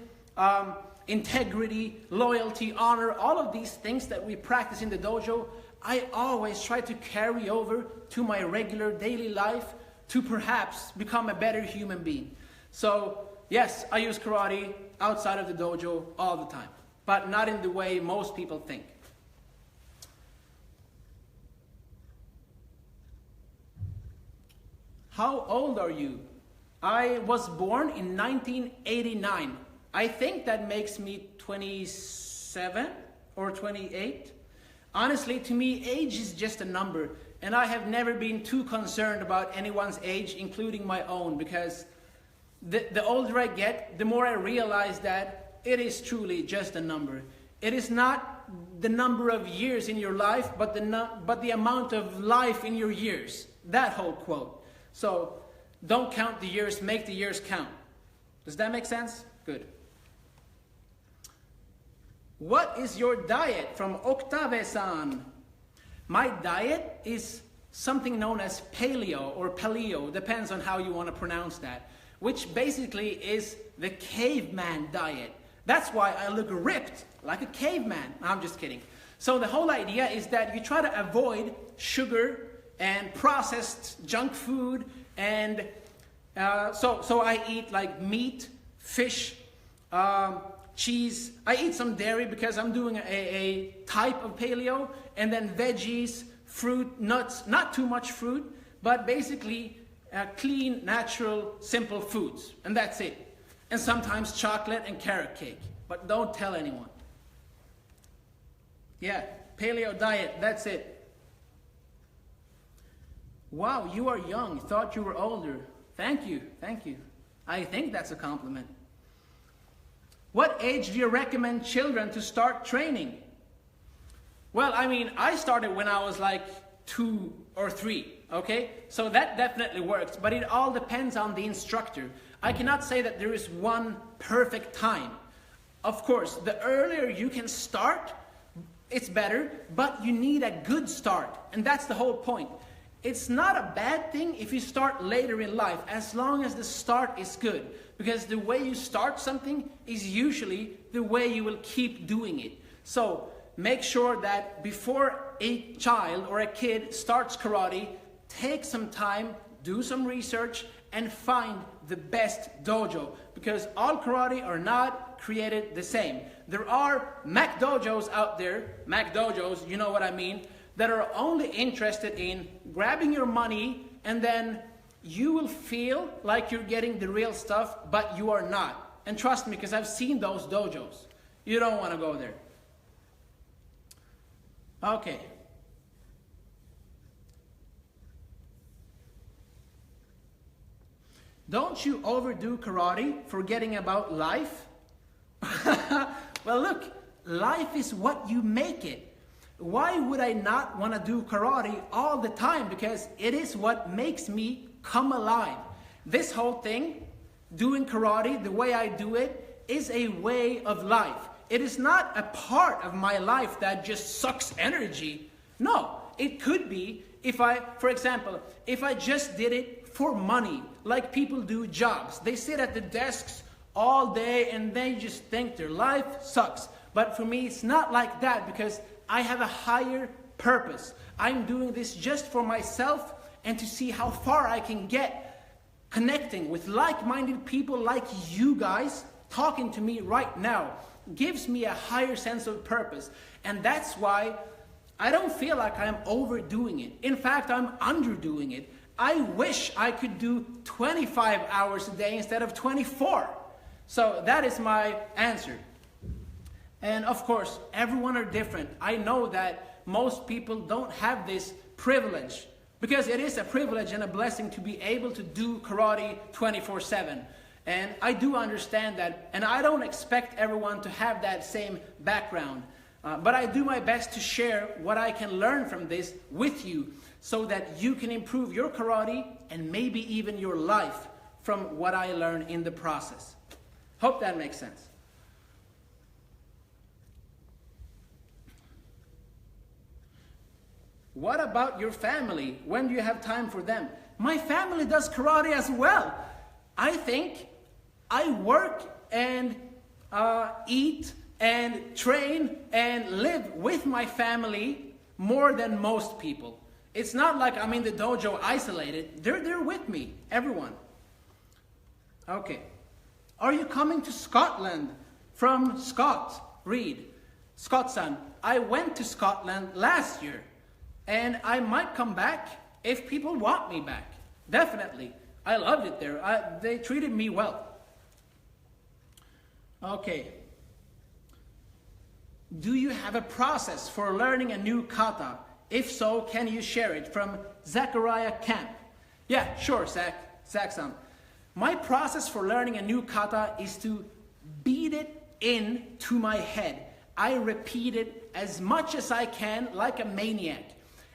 integrity, loyalty, honor, all of these things that we practice in the dojo, I always try to carry over to my regular daily life to perhaps become a better human being. So, yes, I use karate outside of the dojo all the time, but not in the way most people think. How old are you? I was born in 1989. I think that makes me 27 or 28. Honestly, to me, age is just a number, and I have never been too concerned about anyone's age, including my own, because the older I get, the more I realize that it is truly just a number. It is not the number of years in your life, but the amount of life in your years. That whole quote. So don't count the years, make the years count. Does that make sense? Good. What is your diet? From Octave-san. My diet is something known as paleo or paleo, depends on how you want to pronounce that, which basically is the caveman diet. That's why I look ripped like a caveman. I'm just kidding. So the whole idea is that you try to avoid sugar and processed junk food, and so I eat like meat, fish, cheese. I eat some dairy because I'm doing a type of paleo, and then veggies, fruit, nuts, not too much fruit, but basically clean, natural, simple foods, and that's it. And sometimes chocolate and carrot cake, but don't tell anyone. Yeah, paleo diet, that's it. Wow, you are young, thought you were older. Thank you, thank you. I think that's a compliment. What age do you recommend children to start training? Well, I mean, I started when I was like 2 or 3, okay? So that definitely works, but it all depends on the instructor. I cannot say that there is one perfect time. Of course, the earlier you can start, it's better, but you need a good start, and that's the whole point. It's not a bad thing if you start later in life, as long as the start is good. Because the way you start something is usually the way you will keep doing it. So make sure that before a child or a kid starts karate, take some time, do some research, and find the best dojo. Because all karate are not created the same. There are Mac dojos out there, Mac dojos, you know what I mean, that are only interested in grabbing your money, and then you will feel like you're getting the real stuff, but you are not. And trust me, because I've seen those dojos. You don't want to go there. Okay. Don't you overdo karate, forgetting about life? Well, look, life is what you make it. Why would I not want to do karate all the time? Because it is what makes me come alive. This whole thing, doing karate the way I do it, is a way of life. It is not a part of my life that just sucks energy. No, it could be if for example, if I just did it for money, like people do jobs. They sit at the desks all day and they just think their life sucks. But for me, it's not like that, because I have a higher purpose. I'm doing this just for myself and to see how far I can get, connecting with like-minded people like you guys talking to me right now gives me a higher sense of purpose. And that's why I don't feel like I'm overdoing it. In fact, I'm underdoing it. I wish I could do 25 hours a day instead of 24. So that is my answer. And of course, everyone are different. I know that most people don't have this privilege, because it is a privilege and a blessing to be able to do karate 24/7. And I do understand that, and I don't expect everyone to have that same background. But I do my best to share what I can learn from this with you, so that you can improve your karate and maybe even your life from what I learned in the process. Hope that makes sense. What about your family? When do you have time for them? My family does karate as well. I think I work and eat and train and live with my family more than most people. It's not like I'm in the dojo isolated. They're there with me, everyone. Okay. Are you coming to Scotland? From Scott Reed. Scott-san, I went to Scotland last year, and I might come back if people want me back. Definitely. I loved it there. They treated me well. Okay. Do you have a process for learning a new kata? If so, can you share it? From Zachariah Camp. Yeah, sure, Zach-san. My process for learning a new kata is to beat it into my head. I repeat it as much as I can like a maniac.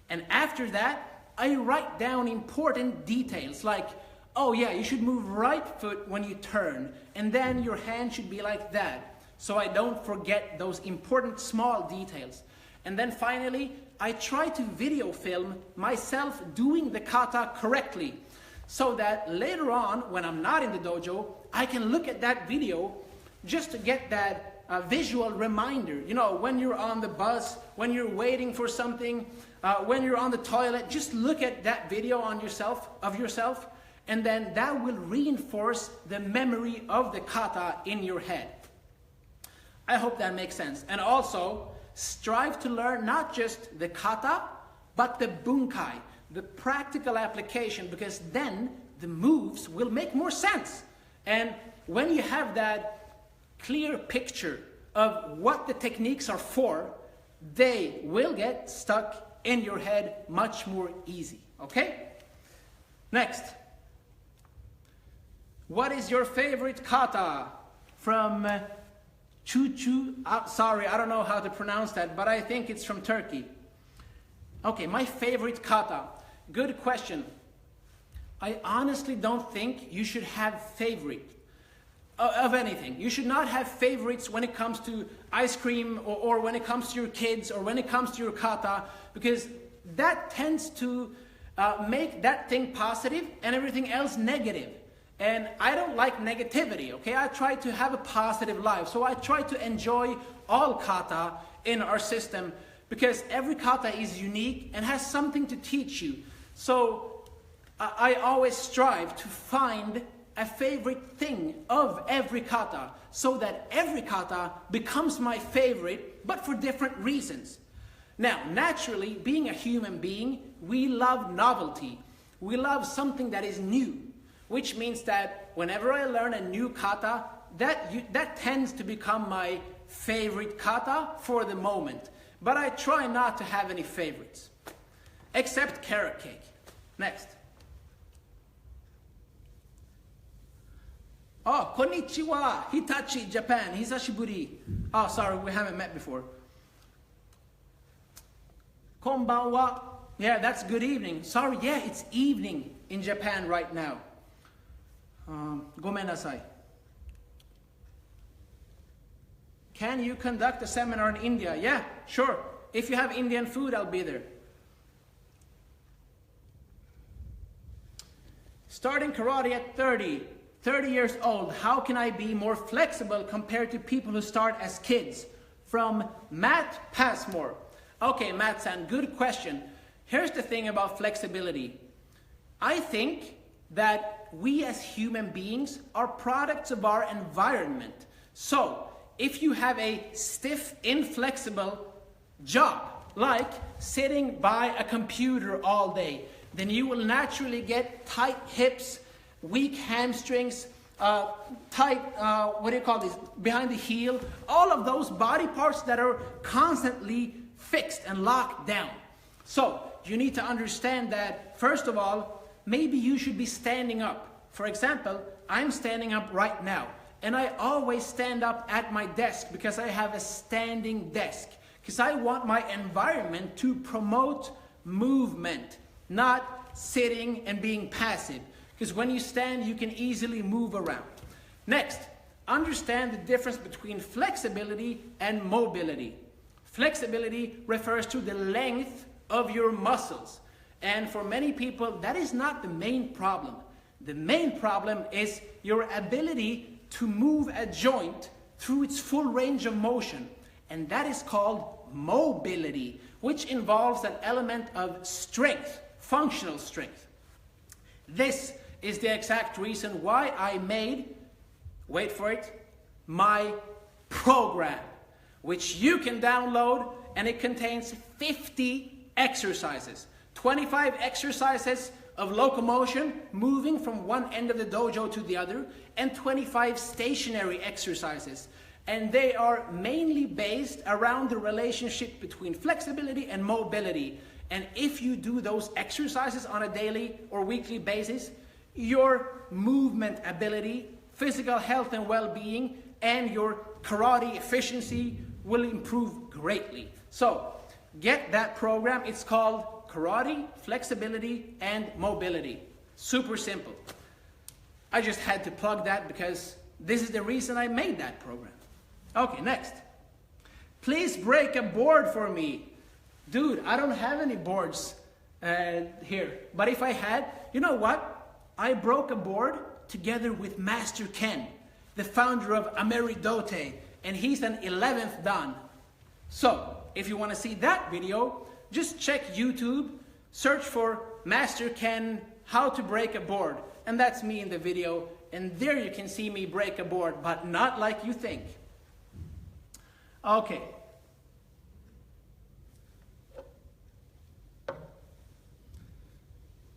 And after that, I write down important details like, oh yeah, you should move right foot when you turn, and then your hand should be like that, so I don't forget those important small details. And then finally, I try to video film myself doing the kata correctly, so that later on, when I'm not in the dojo, I can look at that video just to get that visual reminder. You know, when you're on the bus, when you're waiting for something, when you're on the toilet, just look at that video of yourself, and then that will reinforce the memory of the kata in your head. I hope that makes sense. And also, strive to learn not just the kata, but the bunkai, the practical application, because then the moves will make more sense. And when you have that clear picture of what the techniques are for, they will get stuck in your head much more easy. Okay? Next. What is your favorite kata? From Chuchu. Sorry, I don't know how to pronounce that, but I think it's from Turkey. Okay, my favorite kata. Good question. I honestly don't think you should have favorite of anything. You should not have favorites when it comes to ice cream, or when it comes to your kids, or when it comes to your kata, because that tends to make that thing positive and everything else negative. And I don't like negativity, okay? I try to have a positive life. So I try to enjoy all kata in our system, because every kata is unique and has something to teach you. So I always strive to find a favorite thing of every kata, so that every kata becomes my favorite, but for different reasons. Now, naturally, being a human being, we love novelty. We love something that is new, which means that whenever I learn a new kata, that tends to become my favorite kata for the moment. But I try not to have any favorites, except carrot cake. Next. Oh, konnichiwa, Hitachi, Japan, hisashiburi. Oh, sorry, we haven't met before. Konbanwa. Yeah, that's good evening. Sorry, yeah, it's evening in Japan right now. Gomenasai. Can you conduct a seminar in India? Yeah, sure. If you have Indian food, I'll be there. Starting karate at 30 years old, how can I be more flexible compared to people who start as kids? From Matt Passmore. Okay, Matt-san, good question. Here's the thing about flexibility. I think that we as human beings are products of our environment. So, if you have a stiff, inflexible job, like sitting by a computer all day, then you will naturally get tight hips, weak hamstrings, tight, behind the heel, all of those body parts that are constantly fixed and locked down. So, you need to understand that, first of all, maybe you should be standing up. For example, I'm standing up right now, and I always stand up at my desk because I have a standing desk, because I want my environment to promote movement, not sitting and being passive. Because when you stand, you can easily move around. Next, understand the difference between flexibility and mobility. Flexibility refers to the length of your muscles. And for many people, that is not the main problem. The main problem is your ability to move a joint through its full range of motion. And that is called mobility, which involves an element of strength, functional strength. This is the exact reason why I made, wait for it, my program, which you can download, and it contains 50 exercises. 25 exercises of locomotion, moving from one end of the dojo to the other, and 25 stationary exercises. And they are mainly based around the relationship between flexibility and mobility. And if you do those exercises on a daily or weekly basis, your movement ability, physical health and well-being, and your karate efficiency will improve greatly. So get that program. It's called Karate, Flexibility, and Mobility. Super simple. I just had to plug that because this is the reason I made that program. Okay, next. Please break a board for me. Dude, I don't have any boards here. But if I had, you know what? I broke a board together with Master Ken, the founder of Ameridote, and he's an 11th Dan. So, if you want to see that video, just check YouTube, search for Master Ken, how to break a board. And that's me in the video. And there you can see me break a board, but not like you think. Okay.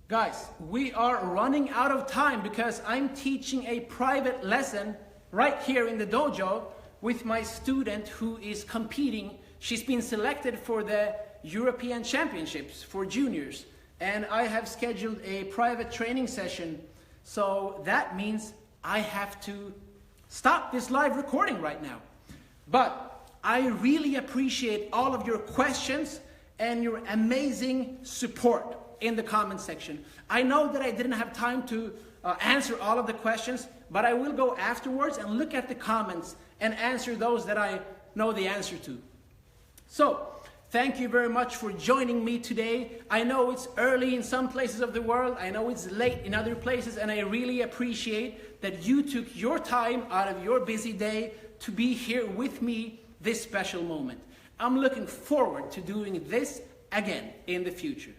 Guys, we are running out of time because I'm teaching a private lesson right here in the dojo with my student who is competing. She's been selected for the European Championships for juniors, and I have scheduled a private training session. So that means I have to stop this live recording right now. But I really appreciate all of your questions and your amazing support in the comment section. I know that I didn't have time to answer all of the questions, but I will go afterwards and look at the comments and answer those that I know the answer to. So, thank you very much for joining me today. I know it's early in some places of the world, I know it's late in other places, and I really appreciate that you took your time out of your busy day to be here with me this special moment. I'm looking forward to doing this again in the future.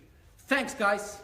Thanks, guys.